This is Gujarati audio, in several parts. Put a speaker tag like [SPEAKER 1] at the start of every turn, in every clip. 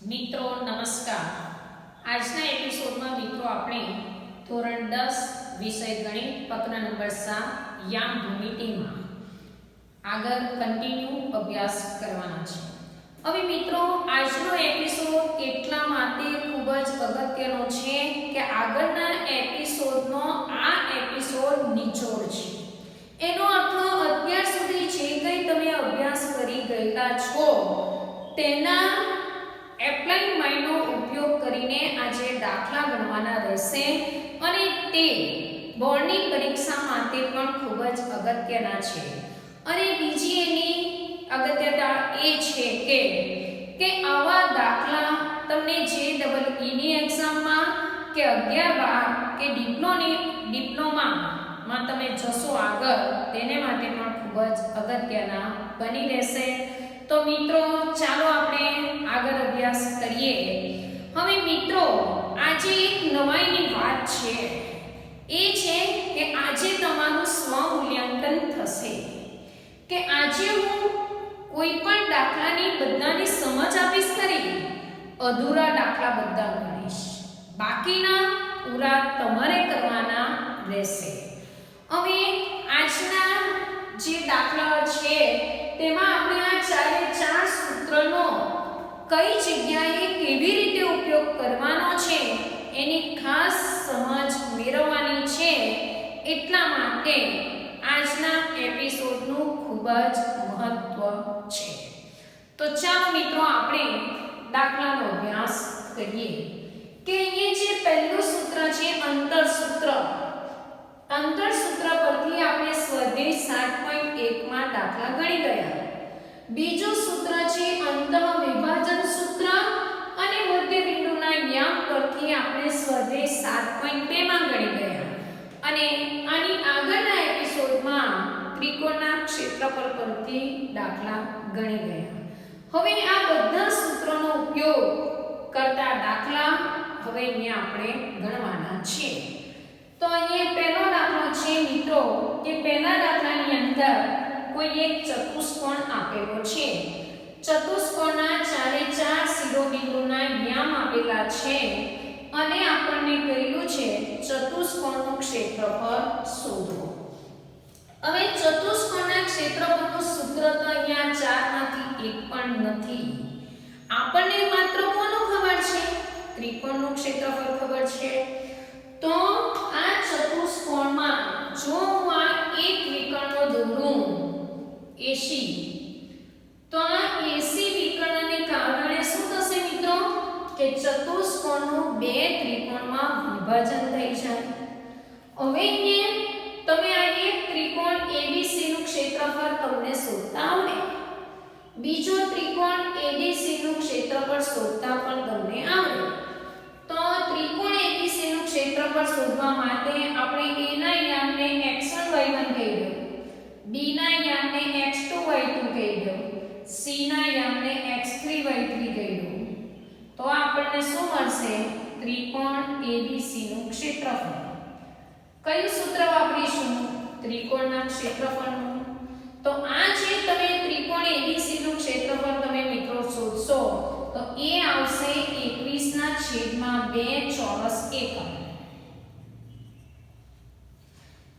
[SPEAKER 1] મિત્રો નમસ્કાર। આજના એપિસોડમાં મિત્રો આપણે ધોરણ 10 વિષય ગણિત પ્રકરણ નંબર 7 યામ ભૂમિતિમાં આગળ કન્ટિન્યુ અભ્યાસ કરવાના છે। હવે મિત્રો આજનો એપિસોડ એટલા માટે ખૂબ જ અગત્યનો છે કે આગળના એપિસોડનો આ એપિસોડ નિચોડ છે। એનો અર્થ અત્યાર સુધી જે કંઈ તમે અભ્યાસ કરી ગયેલા છો તેના એપ્લાઇડ માઇન્ડનો ઉપયોગ કરીને આજે દાખલા ગણવાના રહેશે અને તે બોર્ડની પરીક્ષા માટે પણ ખૂબ જ અગત્યના છે। અને બીજી એની અગત્યતા એ છે કે આવા દાખલા તમને જે EEની એક્ઝામમાં કે 11-12 કે ડિપ્લોમામાં તમે જશો આગળ તેને માટે પણ ખૂબ જ અગત્યના બની રહેશે। તો મિત્રો ચાલો આપણે આગળ અભ્યાસ કરીએ। હવે મિત્રો આજે એક નવાઈની વાત છે એ છે કે આજે તમારું સ્વમૂલ્યાંકન થશે કે આજે હું કોઈ પણ દાખલાની બધાની સમજ આપીશ ખરી, અધૂરા દાખલા બધા ગણીશ, બાકીના પૂરા તમારે કરવાના રહેશે। હવે આજના જે દાખલા છે તેમાં આપણે આ ચારે ચાર સૂત્રનો કઈ જગ્યાએ કેવી રીતે ઉપયોગ કરવાનો છે એની ખાસ સમજ મેળવવાની છે। એટલા માટે આજના એપિસોડનું ખૂબ જ મહત્વ છે। તો ચાલો મિત્રો આપણે દાખલાનો અભ્યાસ કરીએ કે અહીંયા જે પહેલું સૂત્ર છે અંતર સૂત્ર પરથી આપણે સ્વાધ્યાય 7.1 માં દાખલા ગણી ગયા। બીજું સૂત્ર છે અંતઃ વિભાજન સૂત્ર અને મધ્ય બિંદુના યામ પરથી આપણે સ્વાધ્યાય 7.2 માં ગણી ગયા અને આની આગળના એપિસોડમાં ત્રિકોણના ક્ષેત્રફળ પરથી દાખલા ગણી ગયા। હવે આ બધા સૂત્રોનો ઉપયોગ કરતા દાખલા હવે અહીંયા આપણે ગણવાના છે। તો અહીંયા પહેલો દાખલો છે મિત્રો કે પહેલા દાખલાની અંદર કોઈ એક ચતુષ્કોણ આપેલો છે। ચતુષ્કોણના ચારે ચાર શિરોબિંદુના યામ આપેલા છે અને આપણને કહ્યું છે ચતુષ્કોણનું ક્ષેત્રફળ શોધો। હવે ચતુષ્કોણના ક્ષેત્રફળનું સૂત્ર તો અહીંયા ચારમાંથી એક પણ નથી। આપણને માત્ર કોનું ખબર છે? ત્રિકોણનું ક્ષેત્રફળ ખબર છે। તો આ ચતુષ્કોણમાં જો હું આ એક વિકર્ણ દોરું AC, તો આ AC વિકર્ણને કારણે શું થશે મિત્રો કે ચતુષ્કોણનું બે ત્રિકોણમાં વિભાજન થઈ જાય। હવે અહીંયા તમે આ એક ત્રિકોણ ABC નું ક્ષેત્રફળ તમને શોધતા આવડે, બીજો ત્રિકોણ ADC નું ક્ષેત્રફળ શોધતા પણ તમને આવડે। તો ત્રિકોણ ABC નું ક્ષેત્રફળ શોધવા માટે આપણે A ના યામને x1 y1 કહી દો, B ના યામને x2 y2 કહી દો, C ના યામને x3 y3 કહી દો, તો આપણને શું મળશે? ત્રિકોણ ABC નું ક્ષેત્રફળ। કયું સૂત્ર વાપરીશું? ત્રિકોણના ક્ષેત્રફળનું। તો આ જે તમે ત્રિકોણ ABC નું ક્ષેત્રફળ તમે મિત્રો શોધશો તો એ આવશે 21/2 ચોરસ એકમ।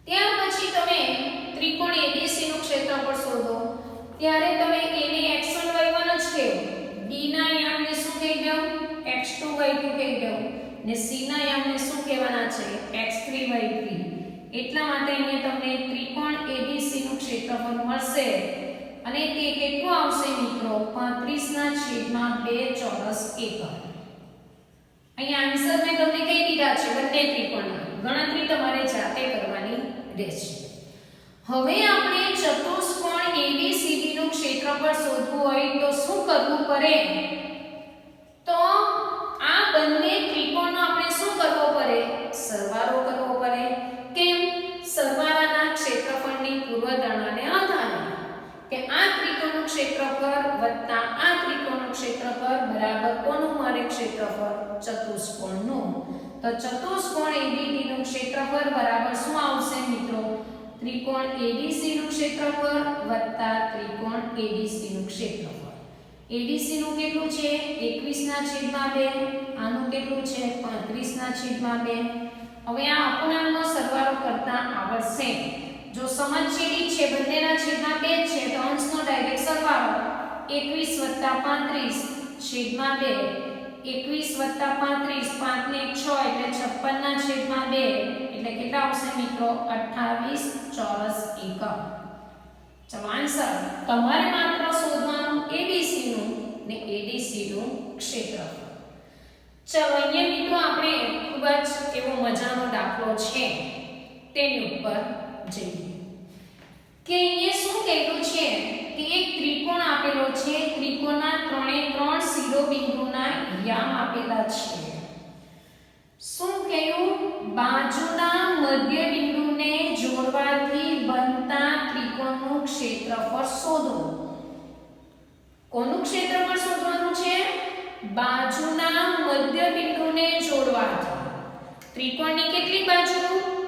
[SPEAKER 1] ત્યાર પછી તમે ત્રિકોણ ABC નું ક્ષેત્રફળ શોધો ત્યારે તમે A ને x1 y1 જ કહેવો, B ના યામને શું કહી દો? x2 y2 કહી દો ને C ના યામને શું કહેવાના છે? x3 y3। એટલા માટે અહીંયા તમને ત્રિકોણ ABC નું ક્ષેત્રફળ મળશે અને તે કેટલું આવશે મિત્રો? 35/2 ચોરસ એકમ। અહીંયા આન્સર મેં તમને કહી દીધા છે બંને ત્રિકોણના, ગણતરી તમારે જાતે કરવાની રહેશે। હવે આપણે ચતુષ્કોણ ABCD નું ક્ષેત્રફળ શોધવું હોય તો શું કરવું પડે? તો આ બંને ત્રિકોણનો આપણે શું કરવો પડે? સરવાળો કરવો પડે। કેમ? સરવાળાના ક્ષેત્રફળની પૂર્વધારણાને આધારે કે આ ત્રિકોણનું ક્ષેત્રફળ વત્તા આ ત્રિકોણનું ક્ષેત્રફળ બરાબર કોનું મળે? ક્ષેત્રફળ ચતુષ્કોણનું। તો ચતુષ્કોણ ABD નું ક્ષેત્રફળ બરાબર શું આવશે મિત્રો? ત્રિકોણ ABC નું ક્ષેત્રફળ વત્તા ત્રિકોણ ADC નું ક્ષેત્રફળ। એડીસી નું કેટલું છે 21/2, આનું કેટલું છે 35/2. હવે આ અપૂર્ણાંકનો સરવાળો કરતા આવડશે. જો સમછેદી છે બંનેના છેદમાં 2 છે તો અંશનો ડાયરેક્ટ સરવાળો 21/35/2. 21/35 5 ને 6 એટલે 56/2 એટલે કેટલા આવશે મિત્રો 28 ચોરસ એકમ. ચલો આન્સર તમારે માત્ર શોધવાનું એબીસી નું ને એડીસી નું ક્ષેત્રફળ. ચલો અહીંયા મિત્રો આપણે ખૂબ જ એવો મજાનો દાખલો છે તેની ઉપર જઈએ કે અહીંયા શું કહેલું છે કે એક ત્રિકોણ આપેલો છે. ત્રિકોણના ત્રણે ત્રણ શિરોબિંદુના યામ આપેલા છે. શું કહ્યું? બાજુના મધ્ય બિંદુને જોડવાથી બનતા ત્રિકોણનું ક્ષેત્રફળ શોધો. કોનું ક્ષેત્રફળ શોધવાનું છે? બાજુના મધ્ય બિંદુને જોડવાથી. ત્રિકોણની કેટલી બાજુ?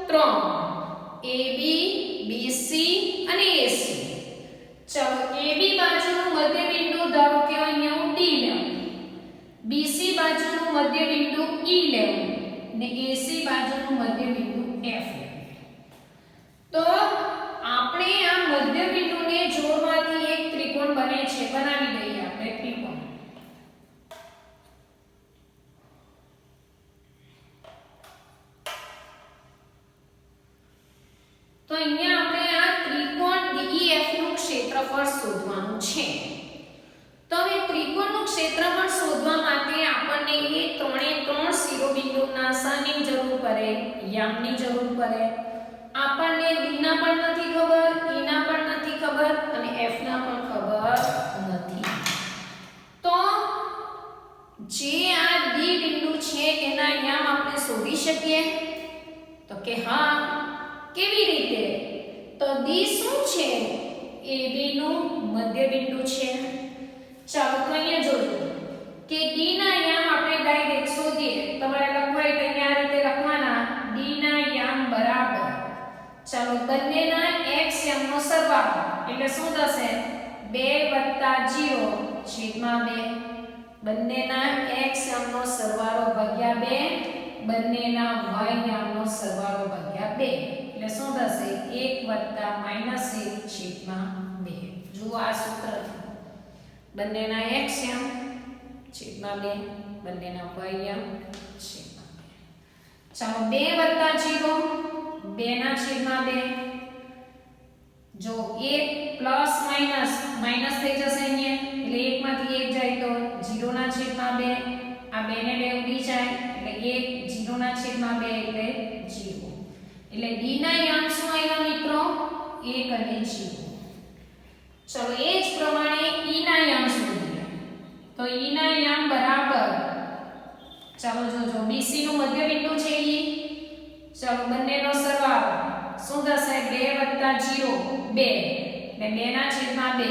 [SPEAKER 1] 3. AB, BC અને AC. ચલો AB બાજુનું મધ્ય બિંદુ ધારો કે અહીંયા હું D લઉં, BC બાજુનું મધ્ય બિંદુ E લઉં ને AC બાજુનું મધ્ય બિંદુ F લઉં. તો આપણે આ મધ્ય બિંદુને જોડવાથી એક ત્રિકોણ બને છે. બનાવી દઈએ આપણે ત્રિકોણ. તો અહીંયા આપણે આ ત્રિકોણ DEF નું ક્ષેત્રફળ શોધવાનું છે. તો હવે ત્રિકોણનું ક્ષેત્રફળ શોધવા માટે આપણને એ ત્રણે ત્રણ શિરોબિંદુના શાની જરૂર પડે? યામની જરૂર પડે. આપણને D ના પણ નથી ખબર, E ના પણ નથી ખબર અને F ના પણ ખબર નથી. તો જે આ D બિંદુ છે એના યામ આપણે શોધી શકીએ? તો કે હા. કેવી રીતે? તો D શું છે? AB નું મધ્ય બિંદુ છે. ચાલો તો અહીંયા જોજો કે D ના યામ આપણે ડાયરેક્ટ શોધીએ. તમારે લખવા હોય તો અહીંયા આ રીતે લખવાના D ના યામ બરાબર. ચાલો બંનેના x યામનો સરવાળો એટલે શું થશે? 2 + 0 છેદમાં 2. બંનેના x યામનો સરવાળો ભાગ્યા 2, બંનેના y યામનો સરવાળો ભાગ્યા 2 એટલે શું થશે? 1 + -1 છેદમાં 2. જુઓ આ સૂત્ર બંનેના x યામ છેદમાં 2, બંનેના y યામ છેદમાં 2. ચાલો 2 + 0 2 ના છેદમાં 2. જો 1 પ્લસ માઈનસ થઈ જશે અહીંયા એટલે 1 માંથી 1 જાય તો 0 ના છેદમાં 2. આ 2 ને 2 ઉડી જાય એટલે 1 0 ના છેદમાં 2 એટલે 0. એટલે D ના યામ શું આવ્યા મિત્રો? 1 અને 0. ચલો એ જ પ્રમાણે E ના યામ શોધીએ. તો E ના યામ બરાબર. ચાલો જોજો BC નું મધ્ય બિંદુ છે E. ચલો બંનેનો સરવાળો શું થશે? 2 + 0 2 ને 2 ના છેદમાં 2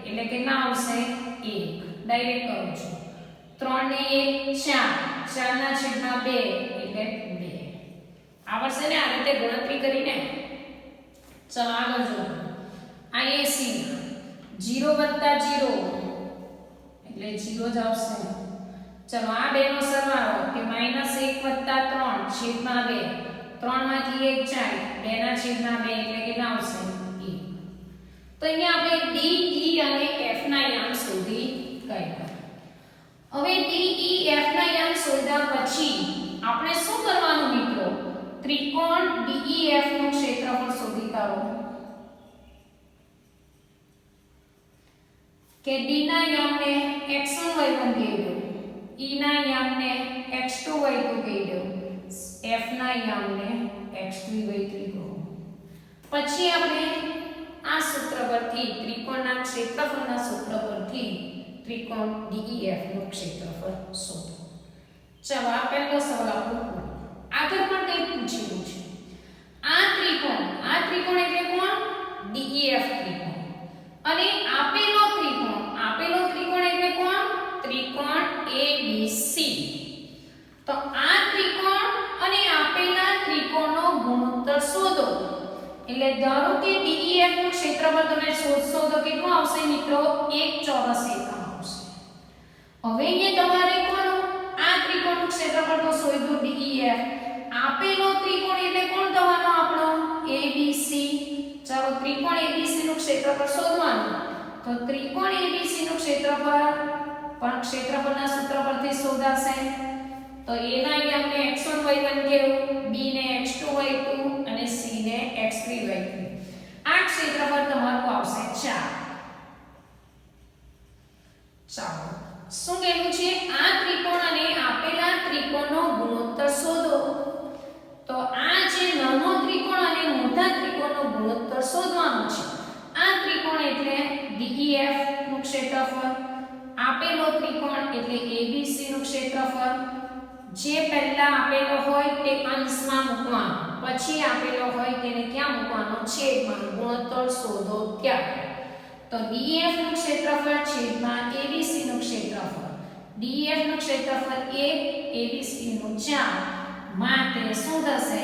[SPEAKER 1] એટલે કેટલા આવશે? 1. ડાયરેક્ટ કરું છું. 3 ને 1 4 4 ના છેદમાં 2 એટલે 2. આવડશે ને આ રીતે ગણતરી કરીને? ચલો આગળ જોજો. આ AC 0 + 0 એટલે 0 જ આવશે. ચલો આ બેનો સરવાળો કે -1 + 3 છેદમાં 2. 3 માંથી 1 જાય 2 ના છેદમાં 2 એટલે કેટલા આવશે? 1. તો અહીંયા આપણે D, E અને F ના યામ શોધી કાઢ્યા. હવે D, E, F ના યામ શોધ્યા પછી આપણે શું કરવાનું મિત્રો? ત્રિકોણ DEF નું ક્ષેત્રફળ શોધી કાઢો. કે D ના યામને x1 y1 કહી દો, E ના યામને x2 y2 કહી દો, F ના યામને x3 y3 કહો. પછી આપણે આ સૂત્ર પરથી ત્રિકોણના ક્ષેત્રફળના સૂત્ર પરથી ત્રિકોણ DEF નું ક્ષેત્રફળ શોધો. ચાલો આ પહેલો સવાલ આપણો પૂરો. આગળ પણ કંઈક પૂછેલું છે. આ ત્રિકોણ એટલે કોણ? DEF ત્રિકોણ. અને આપેલો ત્રિકોણ એટલે કોણ? ત્રિકોણ ABC. તો આ ત્રિકોણ અને આપેલા ત્રિકોણનો ગુણોત્તર શોધો. એટલે ધારો કે DEF નું ક્ષેત્રફળ તમે શોધશો તો કેટલું આવશે મિત્રો? 1 ચોરસ એકમ આવશે. હવે અહીંયા તમારે કોનું આ ત્રિકોણનું ક્ષેત્રફળ તો શોધ્યું DEF. આપેલો ત્રિકોણ એટલે કોણ થવાનો આપણો ABC. ચાલો ત્રિકોણ ABC નું ક્ષેત્રફળ શોધવાનું. તો ત્રિકોણ ABC નું ક્ષેત્રફળ પણ ક્ષેત્રફળના સૂત્ર પરથી શોધાશે. તો A ના અહીંયા આપણે x1 y1 કેવું, B ને x2 y2 અને C ને x3 y3. આ ક્ષેત્રફળ તમારું આવશે 4. ચાલો શું કહેવું છે, આ ત્રિકોણ અને આપેલા ત્રિકોણનો ગુણોત્તર શોધો. તો આ જે નાનો ત્રિકોણ અને મોટા ત્રિકોણનો ગુણોત્તર શોધવાનો છે. આ ત્રિકોણ એટલે DEF નું ક્ષેત્રફળ, આપેલો ત્રિકોણ એટલે ABC નું ક્ષેત્રફળ. જે પહેલા આપેલો હોય તે અંશમાં મૂકવાનો, પછી આપેલો હોય તેને ક્યાં મૂકવાનો, છેદમાં. ગુણોત્તર શોધો ત્યારે. તો DEF નું ક્ષેત્રફળ છેદમાં ABC નું ક્ષેત્રફળ. DEF નું ક્ષેત્રફળ 1, ABC નું 4. માટે શું થશે,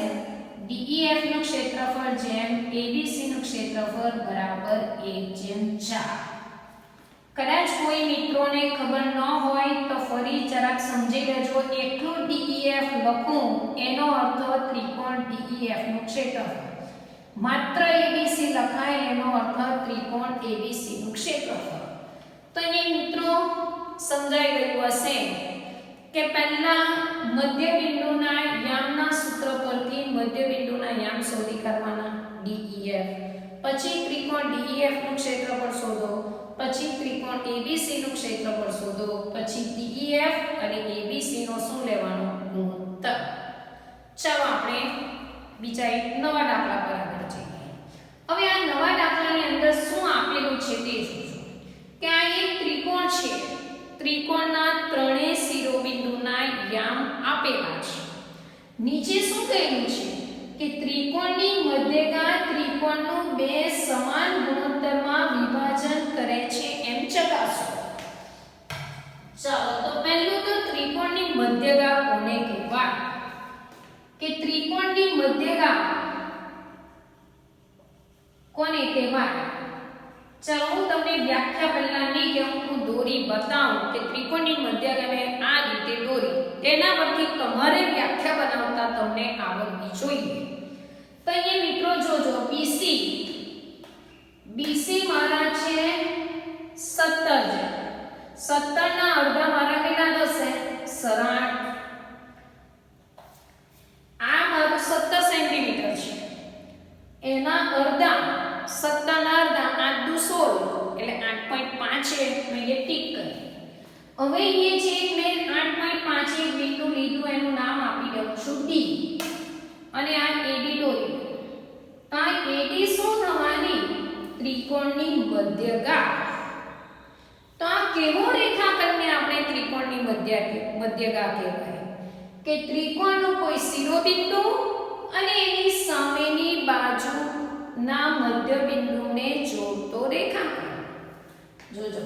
[SPEAKER 1] DEF નું ક્ષેત્રફળ જેમ ABC નું ક્ષેત્રફળ બરાબર 1/4. કદાચ કોઈ મિત્રોને ખબર ન હોય તો ફરી જરાક સમજી લેજો. એકલું DEF લખું એનો અર્થ ત્રિકોણ DEF નું ક્ષેત્રફળ. માત્ર ABC લખાય એનો અર્થ ત્રિકોણ ABC નું ક્ષેત્રફળ. તો અહીંયા મિત્રો સમજાઈ ગયું હશે કે પહેલા મધ્યબિંદુના યામના સૂત્ર પરથી મધ્યબિંદુના યામ શોધી કાઢવાના DEF. પછી ત્રિકોણ DEF નું ક્ષેત્રફળ શોધો. પછી ત્રિકોણ ABC નું ક્ષેત્રફળ શોધો. પછી DEF અને ABC નો શું લેવાનો, ગુણોત્તર. ચાલો આપણે બીજા એક નવા દાખલા પર આગળ જઈએ. હવે આ નવા દાખલાની અંદર શું આપેલું છે તે જોજો. કે આ એક ત્રિકોણ છે. ત્રિકોણના ત્રણેય શિરોબિંદુના યામ આપેલા છે. નીચે શું કહેલું છે કે ત્રિકોણની મધ્યગા ત્રિકોણનું બે સમાન ગુણોત્તરમાં વિભાજન કરે છે એમ ચકાસો. ચાલો તો પહેલું તો ત્રિકોણની મધ્યગા કોને કહેવાય, કે ત્રિકોણની મધ્યગા કોને કહેવાય. ચાલો હું તમને વ્યાખ્યા પહેલા નહીં કહું, હું દોરી બતાવું કે ત્રિકોણની મધ્યગા મેં આ રીતે દોરી, તેના પરથી તમારે વ્યાખ્યા બનાવતા તમને આવડવી જોઈએ. તો અહીંયા મિત્રો જોજો, BC મારા છે 17 છે. 17 ના અડધા મારા કેટલા થશે, 8. આ મારું 17 સેન્ટીમીટર છે. એના અડધા 17 ના અડધા 8 દુ 16 એટલે 8.5 છે. મેં એ ટીક કરી. હવે એ જે મેં 8.5 એક બિંદુ લીધું એનું નામ આપી દઉં છું D અને આ AD દોરી. તો આ AD શું થવાની, ત્રિકોણની મધ્યગા. તો આ કેવો રેખાખંડને આપણે ત્રિકોણની મધ્યગા કહેવાય, કે ત્રિકોણનું કોઈ શિરોબિંદુ અને એની સામેની બાજુના મધ્યબિંદુને જોડતો રેખાખંડ. જોજો,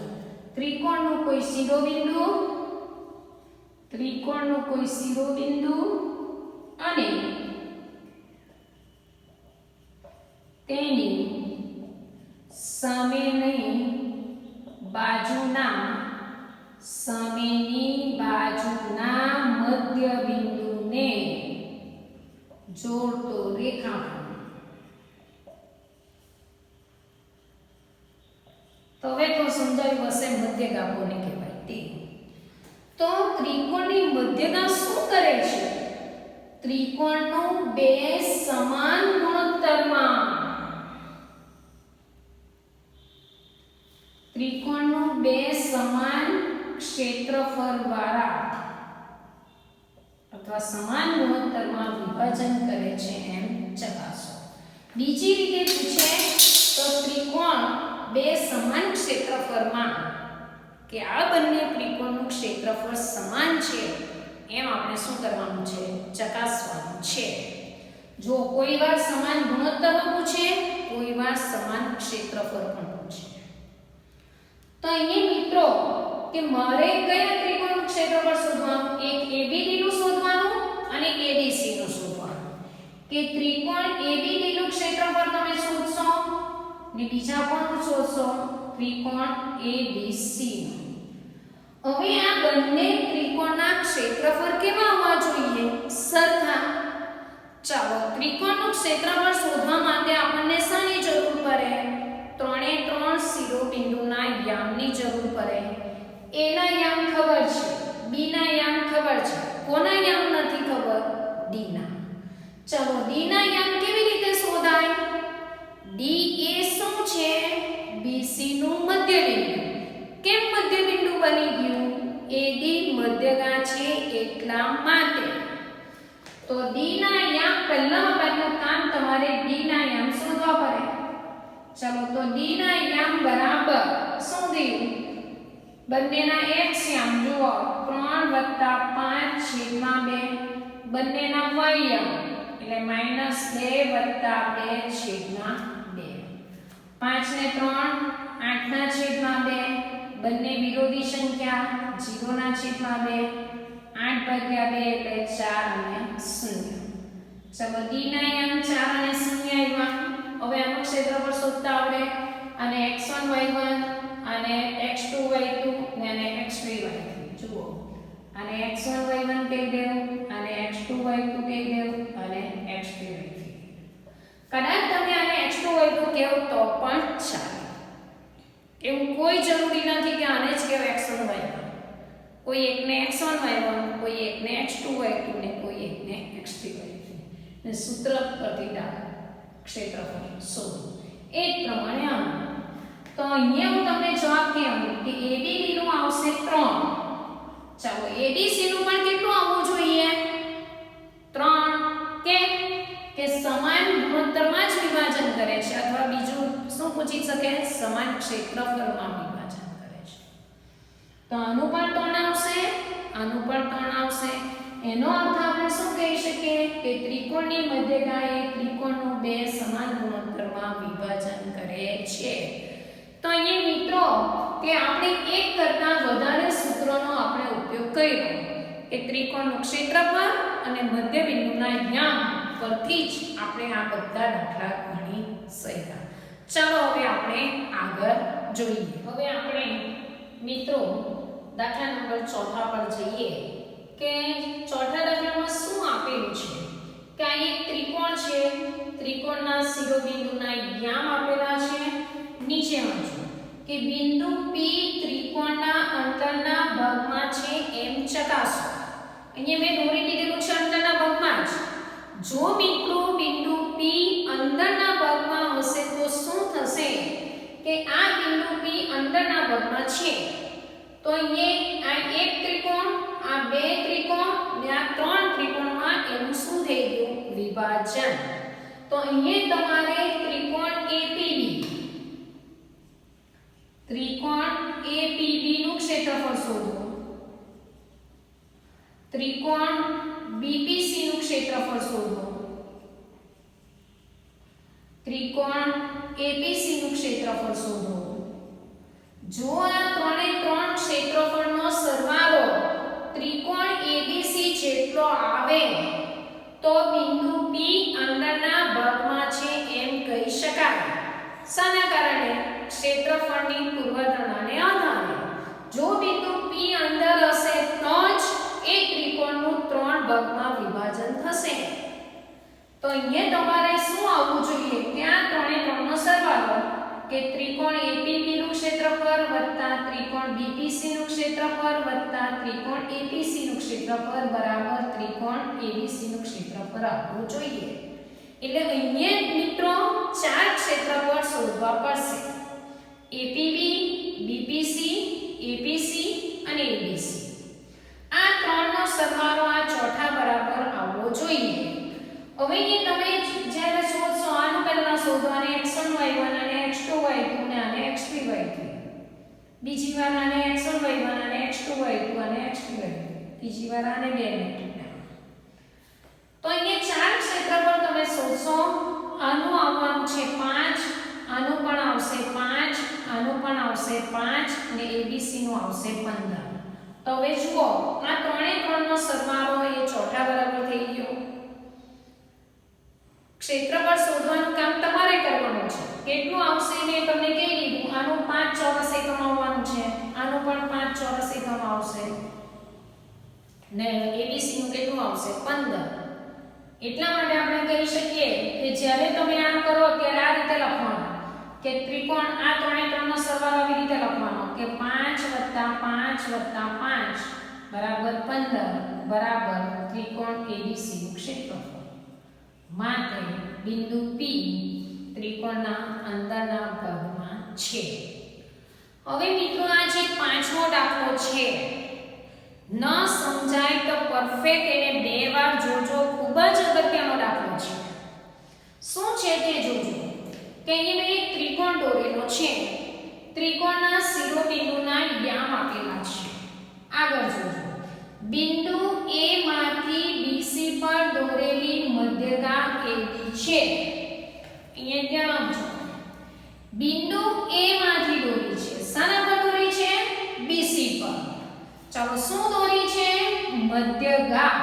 [SPEAKER 1] ત્રિકોણનું કોઈ શિરોબિંદુ અને તેની સામેની બાજુના મધ્યબિંદુને જોડતો રેખાખંડ. તો હવે તો સમજાયું હશે મધ્યગા કોને કહેવાય તે. તો ત્રિકોણની મધ્યગા શું કરે છે, ત્રિકોણનું બે સમાન ગુણોત્તરમાં, ત્રિકોણનું બે સમાન ક્ષેત્રફળ વાળા અથવા સમાન ગુણોત્તરમાં વિભાજન કરે છે એમ ચકાસો. બીજી રીતે પૂછે તો ત્રિકોણ બે સમાન ક્ષેત્રફળમાં, કે આ બંને ત્રિકોણનું ક્ષેત્રફળ સમાન છે એમ આપણે શું કરવાનું છે, ચકાસવાનું છે. જો કોઈ વાર સમાન ગુણોત્તર પૂછે, કોઈ વાર સમાન ક્ષેત્રફળ પણ પૂછે. તો અહીંયા મિત્રો કે મારે કયા ત્રિકોણનું ક્ષેત્રફળ શોધવાનું, એક ABD નું શોધવાનું અને ADC નું શોધવાનું. કે ત્રિકોણ ABD નું ક્ષેત્રફળ તમે શોધશો ને બીજા કોણનું શોધશો, ત્રિકોણ ABC નું. હવે આ બંને ત્રિકોણના ક્ષેત્રફળ કેવા હોવા જોઈએ? સરખા. ચાલો ત્રિકોણનું ક્ષેત્રફળ શોધવા માટે આપણને શાની જરૂર પડે? ત્રણે ત્રણ શિરોબિંદુના યામની જરૂર પડે. A ના યામ ખબર છે, B ના યામ ખબર છે, કોના યામ નથી ખબર? D ના. ચાલો D ના યામ કેવી રીતે શોધાય? D એ શું છે? BC નું મધ્યબિંદુ. કેમ મધ્યબિંદુ બની ગયું? AD મધ્યગા છે એટલા માટે. તો D ના યામ પહેલું કામ તમારે D ના યામ શોધવા પડે. ચાલો તો D ના યામ બરાબર શું થયું? બંનેના x યામ જુઓ 3 + 5 / 2. બંનેના y યામ એટલે -2 + 2 / 2. 5 ને 3 8/2. બંને વિરોધી સંખ્યા 0/2. 8/2 એટલે 4 અને 0. ચલો D ના યામ 4 અને 0 આવ્યા. હવે આનું ક્ષેત્રફળ શોધતા આવડે. અને x1 y1 અને x2 y2 અને x3 y3 જુઓ. અને x1 y1 કહી દેવું અને x2 y2 કહી દેવું અને x3 y3. કદાચ તમે આને x2 y2 કહો તો પણ ચાલે. એવું કોઈ જરૂરી નથી કે આને જ કહેવાય x1 y1. કોઈ એકને x1 y1, કોઈ એકને x2 y2 ને કોઈ એકને x3 y3. ને સૂત્ર પરથી ક્ષેત્રફળ શોધો. એ પ્રમાણે આમ. તો અહીંયા હું તમને જવાબ કેમ કે ABD નું આવશે 3. ચાલો ADC નું પણ કેટલું આવવું જોઈએ? 3. કે સમાન ગુણોત્તરમાં જ વિભાજન કરે છે અથવા બીજું શું પૂછી શકે? સમાન ક્ષેત્રફળમાં વિભાજન કરે છે. તો આનું પણ 3 આવશે, આનું પણ 3 આવશે. એનો અર્થ આપણે શું કહી શકીએ કે ત્રિકોણની મધ્યગા એ ત્રિકોણનું 2 સમાન ગુણોત્તરમાં વિભાજન કરે છે. તો અહીંયા મિત્રો કે આપણે એક કરતા વધારે સૂત્રોનો આપણે ઉપયોગ કર્યો કે ત્રિકોણનું ક્ષેત્રફળ અને મધ્યબિંદુના યામ પરથી જ આપણે આ બધા દાખલા ગણી શક્યા. ચાલો હવે આપણે આગળ જોઈએ. હવે આપણે મિત્રો દાખલા નંબર 4 પર જઈએ કે ચોથા દાખલામાં શું આપેલું છે કે આ એક ત્રિકોણ છે. ત્રિકોણના શિરોબિંદુના યામ આપેલા છે. નીચે વાંચો કે બિંદુ P ત્રિકોણના અંતરના ભાગમાં છે એમ ચકાસો. અહીંયા મેં દોરી દીધેલું છે અંતરના ભાગમાં જ. જો મિત્રો બિંદુ P અંદરના ભાગમાં હશે તો શું થશે કે આ બિંદુ P અંદરના ભાગમાં છે તો અહીંયા આ એક ત્રિકોણ, આ બે ત્રિકોણ અને આ 3 ત્રિકોણમાં એનું શું થઈ ગયું? વિભાજન. તો અહીંયા તમારે ત્રિકોણ APB નું ક્ષેત્રફળ શોધો. ત્રિકોણ BPC નું ક્ષેત્રફળ શોધો. ત્રિકોણ APC નું ક્ષેત્રફળ શોધો. જો આ ત્રણે ત્રણ ક્ષેત્રફળનો સરવાળો ત્રિકોણ ABC જેટલો આવે તો બિંદુ P અંદરના ભાગમાં છે એમ કહી શકાય. શાના કારણે? ક્ષેત્રફળની પૂર્વધારણાને આધારે. જો બિંદુ P અંદર હશે તો જ એ ત્રિકોણનું 3 ભાગમાં વિભાજન થશે. તો અહીંયા તમારે શું આવવું જોઈએ કે આ ત્રણે ત્રણનો સરવાળો કે ત્રિકોણ APB નું ક્ષેત્રફળ વત્તા ત્રિકોણ BPC નું ક્ષેત્રફળ વત્તા ત્રિકોણ APC નું ક્ષેત્રફળ બરાબર ત્રિકોણ ABC નું ક્ષેત્રફળ આવવું જોઈએ. એટલે અહીંયા મિત્રો 4 ક્ષેત્રફળ શોધવા પડશે. APB, BPC, APC અને ABC. આ ત્રણનો સરવાળો આ ચોથા બરાબર આવવો જોઈએ. હવે એ તમે જ્યારે શોધશો આનું પહેલા શોધો અને x1 y1 અને x2 y2 અને આને x3 y3. બીજી વાર આને x1 y1 અને x2 y2 અને x3 y3. ત્રીજી વાર આને 2 મિનિટ. તો અહીંયા 4 ક્ષેત્રફળ તમે શોધશો. આનું આવવાનું છે 5, આનું પણ આવશે 5, આનું પણ આવશે 5 અને ABC નું આવશે 15. તો હવે જુઓ આ ત્રણે ત્રણનો સરવાળો એ ચોથા બરાબર થઈ ગયો. ક્ષેત્રફળ શોધવાનું કામ તમારે કરવાનું છે. કેટલું આવશે ને તમને કહી દીધું. આનું 5 ચોરસ એકમ આવવાનું છે, આનું પણ 5 ચોરસ એકમ આવશે ને એબીસી નું કેટલું આવશે 15. એટલા માટે આપણે કહી શકીએ કે જ્યારે તમે આ કરો ત્યારે આ રીતે લખવાનું કે ત્રિકોણ આ ત્રણે ત્રણનો સરવાળો આવી રીતે લખવાનો કે 5 + 5 + 5 બરાબર 15 બરાબર ત્રિકોણ એબીસી નું ક્ષેત્રફળ. માટે બિંદુ P ત્રિકોણના અંદરના ભાગમાં છે. હવે મિત્રો આ જે પાંચમો દાખલો છે ન સમજાય તો પરફેક્ટ એને બે વાર જોજો. ખૂબ જ અગત્યનો દાખલો છે. શું છે તે જોજો કે અહીંયા એક ત્રિકોણ દોરેલો છે. ત્રિકોણના શિરોબિંદુના યામ આપેલા છે. આગળ જોજો બિંદુ A માંથી BC પર દોરેલી મધ્યગા AB છે. અહીંયા ધ્યાન આપજો. બિંદુ A માંથી દોરી છે. શાના પર દોરી છે? BC પર. ચાલો શું દોરી છે? મધ્યગા.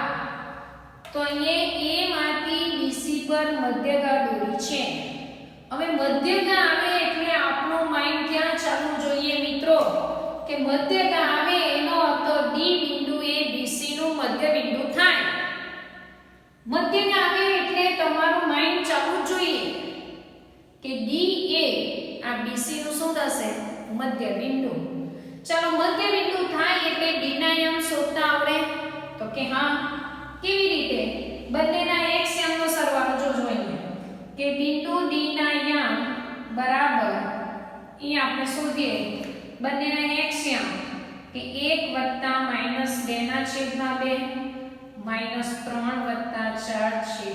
[SPEAKER 1] તો અહીંયા A માંથી BC પર મધ્યગા દોરી છે. હવે મધ્યગા આવે એટલે આપણું માઇન્ડ ક્યાં ચાલવું જોઈએ મિત્રો? કે મધ્યગા આવે એનો અર્થ D બિંદુ એ BC નું મધ્ય બિંદુ થાય. મધ્યગા આવે એટલે તમારું માઇન્ડ ચાલવું જોઈએ કે D એ આ BC નું શું થશે? મધ્ય બિંદુ. ચાલો મધ્ય બિંદુ થાય એટલે D ના યામ શોધતા આવડે? તો કે હા. કેવી રીતે? બંનેના x યામનો સરવાળો જોજો અહીંયા કે બિંદુ D ના યામ બરાબર અહીં આપણે શોધીએ બંનેના x યામ કે 1 + -2 -3 +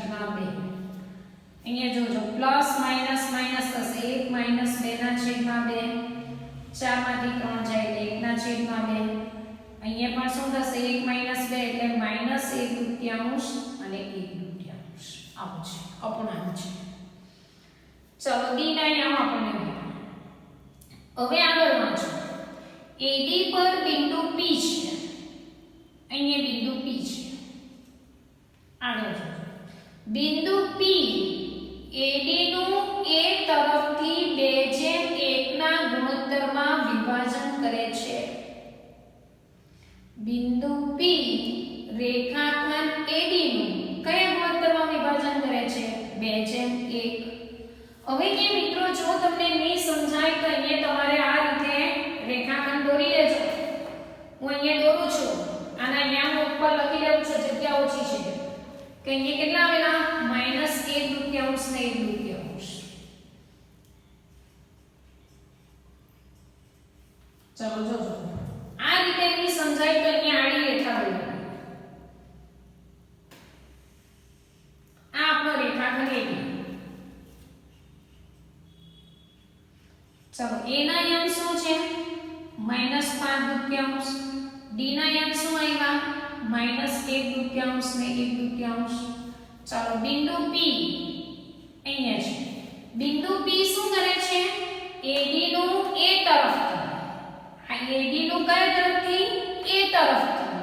[SPEAKER 1] 4/2. અહીંયા જોજો પ્લસ માઈનસ માઈનસ થશે 1 - 2/2. 4 માંથી 3 જાય એટલે 1/2. અહીંયા પણ શું થશે 1 - 2 એટલે -1/2 અને 1/2 આવું છે અપૂર્ણાંક છે. ચલો D ના યામ આપણને મળ્યા. હવે આગળ વાંચો. AD પર બિંદુ P છે. અહીંયા બિંદુ P છે. આગળ જોજો બિંદુ P AD નું A તરફથી 2:1 ના ગુણોત્તરમાં વિભાજન કરે છે. બિંદુ P રેખાખંડ AD નું કયા ગુણોત્તરમાં વિભાજન કરે છે? 2:1. હવે કે મિત્રો જો તમને નહીં સમજાય તો અહીંયા તમારે આ રીતે રેખાખંડ દોરી લેજો. હું અહીંયા દોરું છું. આના યામ ઉપર લખી દઉં છું. જગ્યા ઓછી છે કે અહીંયા કેટલા આવેલા? -1/2 ને 1/2. ચલો જોજો આ રીતે નહીં સમજાય તો અહીંયા આડી રેખા દોરો. આ આપણો રેખાખંડ AB. ચલો A ના યામ શું છે? -5/2. D ના યામ શું આવ્યા? -1/2 ને 1/2. ચાલો બિંદુ P અહીંયા છે. બિંદુ P શું કરે છે? AD નું A તરફથી આ AD નું કયા તરફથી? A તરફથી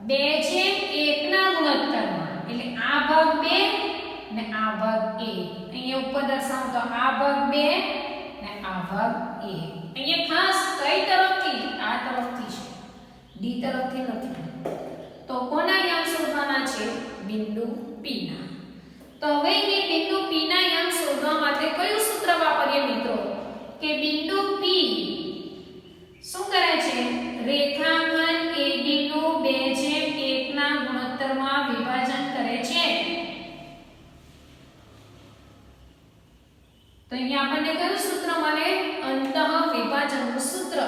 [SPEAKER 1] 2:1 ના ગુણોત્તરમાં એટલે આ ભાગ 2 ને આ ભાગ A. અહીંયા ઉપર દર્શાવો તો આ ભાગ 2 ને આ ભાગ A. અહીંયા ખાસ કઈ તરફથી? આ તરફથી છે. D તરફથી નથી. તો કોના યામ શોધવાના છે? બિંદુ P ના. તો હવે એ બિંદુ P ના યામ શોધવા માટે કયું સૂત્ર વાપરીએ મિત્રો? કે બિંદુ P શું કરે છે? રેખાખંડ AD નું 2:1 ના ગુણોત્તરમાં વિભાજન કરે છે. તો અહીંયા આપણને કયું સૂત્ર મળે? અંતઃવિભાજનનું સૂત્ર.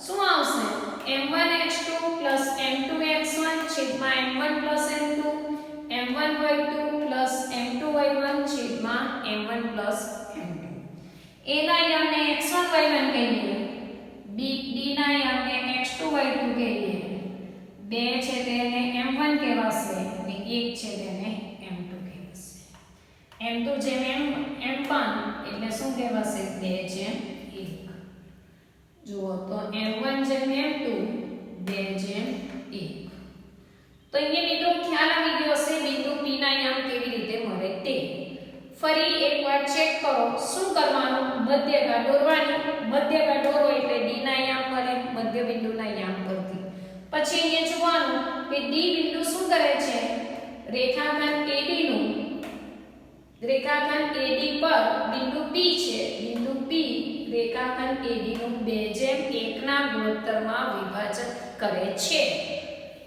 [SPEAKER 1] શું આવશે? m1x2 + m2x1 m1 + m2 m1y2 + m2y1 m1 + m2. A ના યામને x1 y1 કહીએ. D ના યામને x2 y2 કહીએ. 2 છે તેને m1 કહેવાશે અને 1 છે તેને m2 કહેવાશે. m2 જેમ m1 એટલે શું કહેવાશે? 2:1. જુઓ તો m1 જેમ m2 2:1. તો અહીંયા મિત્રો ખ્યાલ આવી ગયો હશે બિંદુ P ના યામ કેવી રીતે મળે તે. ફરી એકવાર ચેક કરો શું કરવાનું મધ્યગા દોરવાની મધ્યગા દોરો એટલે d ના યામ મળે મધ્ય બિંદુના યામ પરથી પછી અહીંયા જોવાનું કે d બિંદુ શું કરે છે રેખાખંડ AD નું રેખાખંડ AD પર બિંદુ P છે બિંદુ P રેખાખંડ AD નું 2:1 ના ગુણોત્તરમાં વિભાજન કરે છે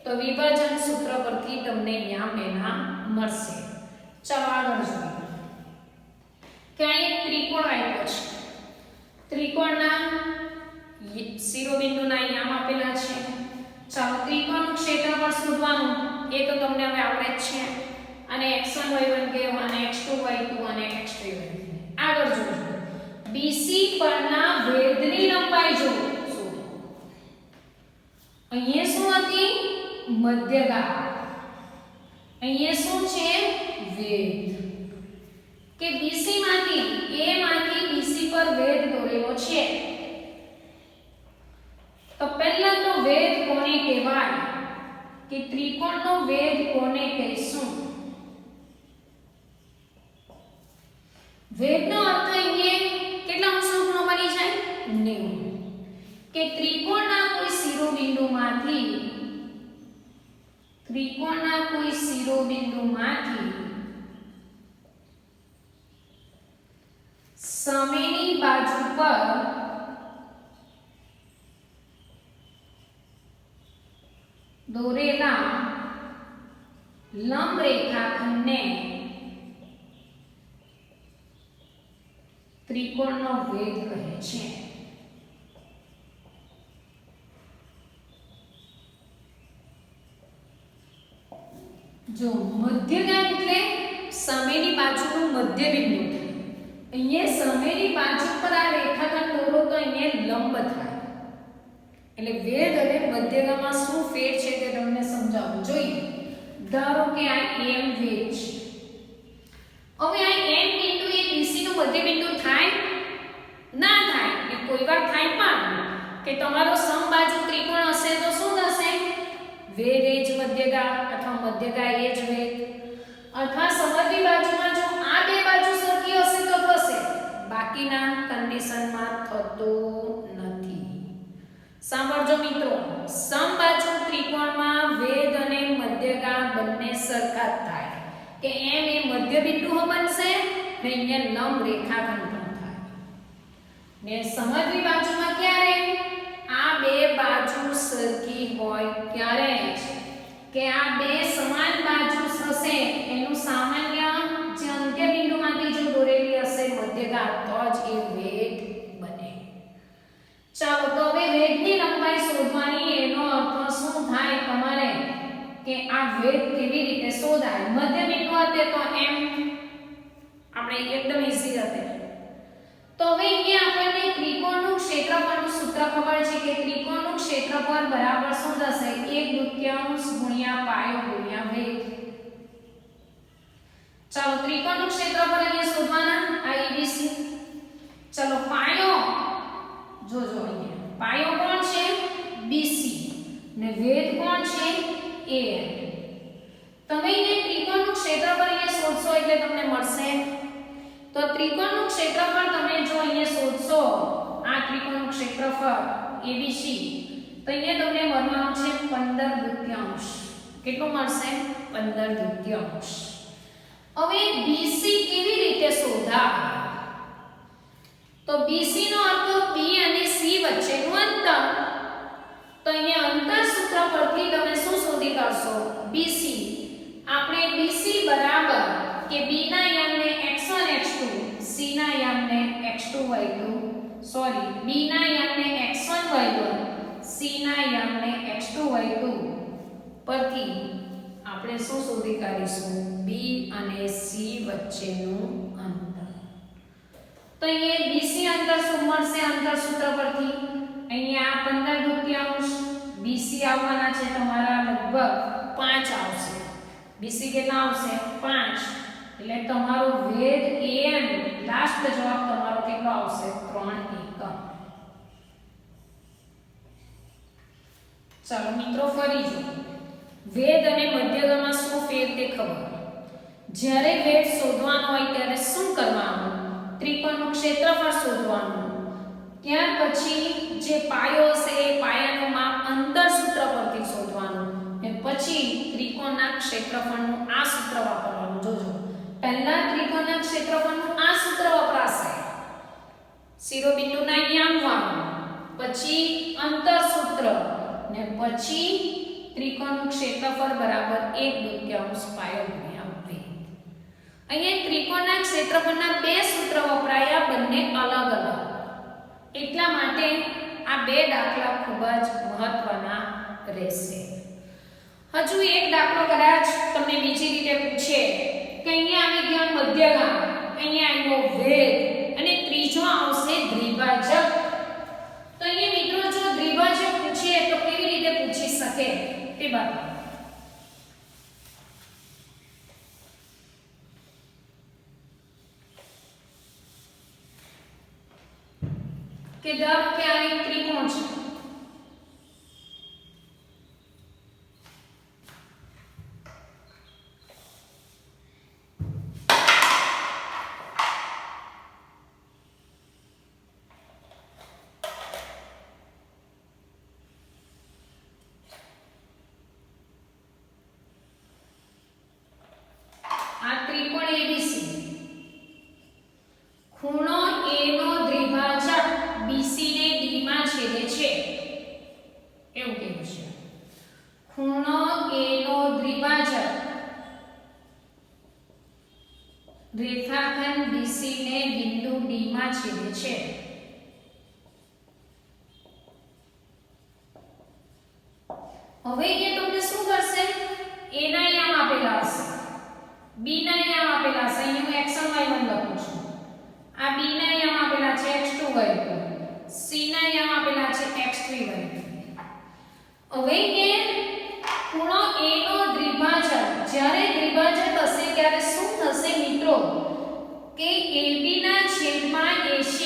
[SPEAKER 1] તો વિભાજન સૂત્ર પરથી તમને યામ એના મળશે ચાલો આગળ જોઈએ કે અહીં ત્રિકોણ આપ્યો છે ત્રિકોણના શિરોબિંદુના યામ આપેલા છે ચાલો ત્રિકોણનું ક્ષેત્રફળ શોધવાનું એ તો તમને હવે આવડે જ છે અને x1 y1 કહેવાના x2 y2 અને x3 y3 આગળ જોજો BC પરના વેધની લંબાઈ જોવો અહીંયા શું હતી મધ્યગા અહીંયા શું છે વેધ કે BC માંથી A માંથી BC પર વેધ દોરેલો છે તો પહેલા તો વેધ કોને કહેવાય કે ત્રિકોણનો વેધ કોને કહીશું વેધનો અર્થ અહીંયા કેટલા અંશનો ખૂણો બની જાય 90 કે ત્રિકોણના કોઈ શિરોબિંદુમાંથી સામેની બાજુ પર દોરેલા લંબ રેખાખંડને ત્રિકોણનો વેધ કહે છે જો મધ્યગા એટલે સામેની બાજુનું મધ્ય બિંદુ થાય અહીંયા સામેની બાજુ પર આ રેખાખંડ દોરો તો અહીંયા લંબ થાય એટલે વેધ અને મધ્યગામાં શું ફેર છે તે તમને સમજાવવું જોઈએ ધારો કે આ m વેધ છે હવે આ m બિંદુ એ BC નું મધ્ય બિંદુ થાય ના થાય એ કોઈ વાર થાય પણ કે તમારો સમબાજુ ત્રિકોણ હશે તો શું થશે વેધ એ જ મધ્યગા અથવા મધ્યગા એ જ વેધ અથવા સમદ્વિ બાજુમાં જો આ બે બાજુ સરખી હશે તો થશે બાકીના કન્ડિશનમાં થતું નથી સાંભળજો મિત્રો સમબાજુ ત્રિકોણમાં વેધ અને મધ્યગા બંને સરખા થાય કે m એ મધ્ય બિંદુ બનશે ને અહીંયા લંબ રેખાખંડ પણ થાય ને સમદ્વિ બાજુમાં ક્યારે આ બે બાજુ સરખી હોય ત્યારે કે આ બે સમાન બાજુ હશે એનું સામાન્ય જે અંત્ય બિંદુમાંથી જો દોરેલી હશે મધ્યગા તો જ એ વેધ બને ચાલો તો હવે વેધની લંબાઈ શોધવાની એનો અર્થ શું થાય તમારે કે આ વેધ કેવી રીતે શોધાય મધ્ય બિંદુ હતે તો m આપણે એકદમ ઈઝી હતે તો હવે અહીંયા આપણને ત્રિકોણનું ક્ષેત્રફળનું સૂત્ર ખબર છે કે ત્રિકોણનું ક્ષેત્રફળ બરાબર શું થશે 1/2 ગુણ્યા પાયો ગુણ્યા વેધ ચાલો ત્રિકોણનું ક્ષેત્રફળ અહીંયા શોધવાના ABC ચાલો પાયો જોજો અહીંયા પાયો કોણ છે BC ને વેધ કોણ છે AM તમે અહીંયા ત્રિકોણનું ક્ષેત્રફળ અહીંયા શોધશો એટલે તમને મળશે તો ત્રિકોણનું ક્ષેત્રફળ તમે જો અહીંયા શોધશો આ ત્રિકોણનું ક્ષેત્રફળ ABC તો અહીંયા તમને મળવાનું છે 15/2 કેટલું મળશે 15/2 હવે BC કેવી રીતે શોધાય તો BC નો અર્થ B અને C વચ્ચેનું અંતર તો અહીંયા અંતર સૂત્ર પરથી તમે શું શોધી કાઢશો BC આપણે BC બરાબર કે B ના યામને x1 x2 C ના યામને x2 y2 સોરી B ના યામને x1 y1 C ના યામને x2 y2 પરથી આપણે શું શોધી કાઢીશું B અને C વચ્ચેનું અંતર તો અહીંયા BC અંતર શું મળશે અંતર સૂત્ર પરથી અહીંયા 15/2 BC આવવાના છે તમારા લગભગ 5 આવશે BC કેટલા આવશે 5 એટલે તમારો વેધ AM લાસ્ટ જવાબ તમારો કેટલો આવશે 3 એકમ ચાલો મિત્રો ફરી જોઈએ વેધ અને મધ્યગામાં શું ફેર તે ખબર જ્યારે વેધ શોધવાનો હોય ત્યારે શું કરવાનું? ત્રિકોણનું ક્ષેત્રફળ શોધવાનું. ત્યાર પછી જે પાયો છે એ પાયાનું માપ અંતર સૂત્ર પરથી શોધવાનું અને પછી ત્રિકોણના ક્ષેત્રફળનું આ સૂત્ર વાપરવાનું. જોજો, પહેલા ત્રિકોણના ક્ષેત્રફળનું આ સૂત્ર વપરાશે, શિરોબિંદુના યામવાનું, પછી અંતર સૂત્ર ને પછી ત્રિકોણનું ક્ષેત્રફળ બરાબર 1/2 પાયો ગુણ્યા 2. અહીંયા ત્રિકોણના ક્ષેત્રફળના બે સૂત્ર વપરાયા, બંને અલગ અલગ. એટલા માટે આ બે દાખલા ખૂબ જ મહત્વના રહેશે. હજુ એક દાખલો કદાચ તમને બીજી રીતે પૂછે કે અહીંયા આવી ગયો મધ્યગામ, અહીંયા આવ્યો વેધ અને ત્રીજો આવશે દ્વિભાજક. તો અહીંયા મિત્રો જો દ્વિભાજક પૂછે તો કેવી રીતે પૂછી શકે તે બતાવો. કે ધારો કે આ એક ત્રિકોણ છે, આ ત્રિકોણ ABC, ખૂણો A નો દ્વિભાજક BC ને D માં છેદે છે એવું કહેવું છે. ખૂણો A નો દ્વિભાજક રેખાખંડ BC ને બિંદુ D માં છેદે છે. હવે અહીંયા તમને શું કરશે? A ના યામ આપેલા હશે, B ના યામ આપેલા હશે. અહીં હું x1 y1 લખું છું. આ B ના યામ આપેલા છે x2 y2, C ના યામ આપેલા છે x3 y3. હવે કે ખૂણો A નો દ્વિભાજક, જ્યારે દ્વિભાજક હશે ત્યારે શું થશે મિત્રો? કે AB ના છેદમાં AC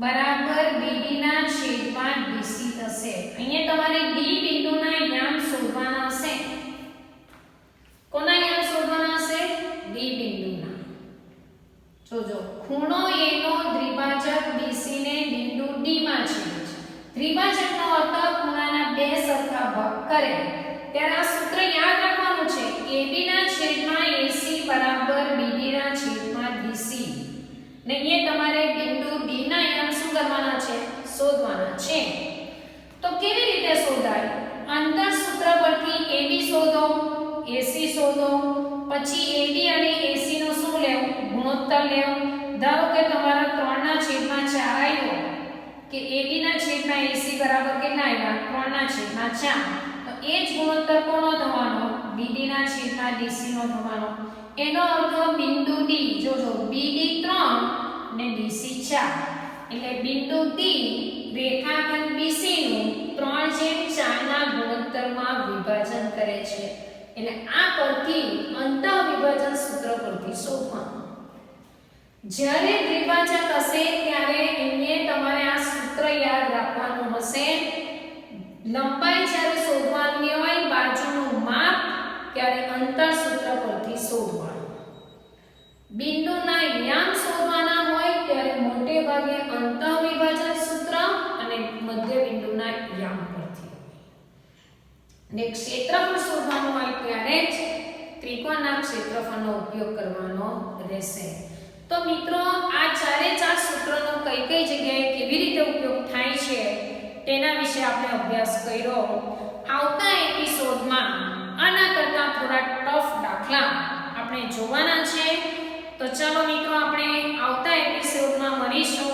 [SPEAKER 1] બરાબર BD ના છેદમાં DC થશે. અહીંયા તમારે D બિંદુના યામ શોધવાના હશે. કોના યામ શોધવાના હશે? D બિંદુના. જોજો, ખૂણો A નો દ્વિભાજક BC ને બિંદુ D માં છેદે છે. દ્વિભાજકનો અર્થ ખૂણાના બે સરખા ભાગ કરે. ત્યારે આ સૂત્ર યાદ રાખવાનું છે, AB ના છેદમાં AC બરાબર BD ના છેદમાં DC. ને એ તમારે બિંદુ D ના યામ શું કરવાના છે? શોધવાના છે. તો કેવી રીતે શોધાય? અંતર સૂત્ર પરથી AB શોધો, AC શોધો, પછી AB અને AC નો શું લેવું? ગુણોત્તર લેવો. ધારો કે તમારા 3/4 આવ્યો કે AB ના છેદમાં AC બરાબર કેટલા આવ્યા? 3/4. તો એ જ ગુણોત્તર કોનો થવાનો? BD ના છેદમાં DC નો થવાનો. એનો અર્થ બિંદુ D, જોજો, BD 3 ને DC 4. એટલે બિંદુ D રેખાખંડ BC નું 3/4 ના ગુણોત્તરમાં વિભાજન કરે છે. એટલે આ પરથી અંતઃ વિભાજન સૂત્ર પરથી શોધવાનું. જ્યારે દ્વિભાજક હશે ત્યારે અહીંયા તમારે આ સૂત્ર યાદ રાખવાનું હશે. લંબાઈ જ્યારે શોધવાની હોય, બાજુનું માપ, ત્યારે અંતર સૂત્ર પરથી શોધવાનું. બિંદુના યામ શોધવાના હોય ત્યારે મોટે ભાગે અંતઃ વિભાજન સૂત્ર અને મધ્ય બિંદુના યામ પરથી. ને ક્ષેત્રફળ શોધવાનું હોય ત્યારે જ ત્રિકોણના ક્ષેત્રફળનો ઉપયોગ કરવાનો રહેશે. તો મિત્રો, આ ચારે ચાર સૂત્રોનો કઈ કઈ જગ્યાએ કેવી રીતે ઉપયોગ થાય છે તેના વિશે આપણે અભ્યાસ કર્યો. આવતા એપિસોડમાં આના કરતા થોડા ટફ દાખલા આપણે જોવાના છે. તો ચાલો મિત્રો, આપણે આવતા એપિસોડમાં મળીશું.